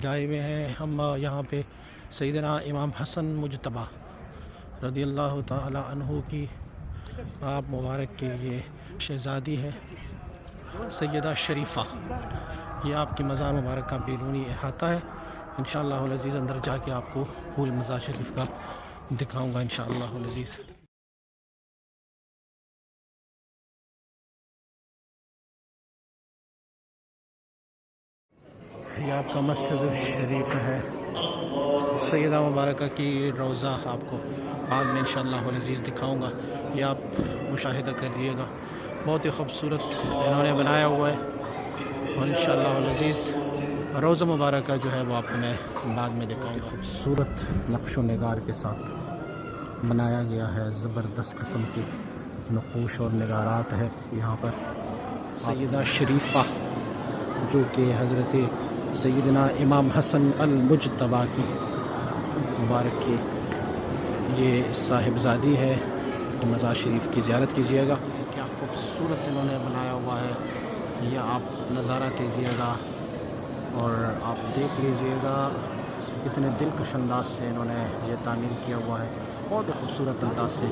جائے ہوئے ہیں ہم یہاں پہ سیدنا امام حسن مجتبیٰ رضی اللہ تعالی عنہ کی آپ مبارک کی یہ شہزادی ہے سیدہ شریفہ، یہ آپ کی مزار مبارک کا بیرونی احاطہ ہے۔ انشاءاللہ العزیز اندر جا کے آپ کو پوری مزار شریف کا دکھاؤں گا انشاءاللہ العزیز۔ یہ آپ کا مسجد شریف ہے، سیدہ مبارکہ کی روضہ آپ کو بعد میں انشاءاللہ العزیز دکھاؤں گا، یہ آپ مشاہدہ کریے گا، بہت ہی خوبصورت انہوں نے بنایا ہوا ہے، اور انشاءاللہ العزیز روضہ مبارکہ جو ہے وہ آپ کو میں بعد میں دکھاؤں گا۔ خوبصورت نقش و نگار کے ساتھ بنایا گیا ہے، زبردست قسم کی نقوش اور نگارات ہے یہاں پر۔ سیدہ شریفہ جو کہ حضرت سیدنا امام حسن المجتبیٰ کی مبارک کی یہ صاحبزادی ہے، مزار شریف کی زیارت کیجیے گا۔ کیا خوبصورت انہوں نے بنایا ہوا ہے، یہ آپ نظارہ کیجیے گا اور آپ دیکھ لیجیے گا کتنے دلکش انداز سے انہوں نے یہ تعمیر کیا ہوا ہے، بہت ہی خوبصورت انداز سے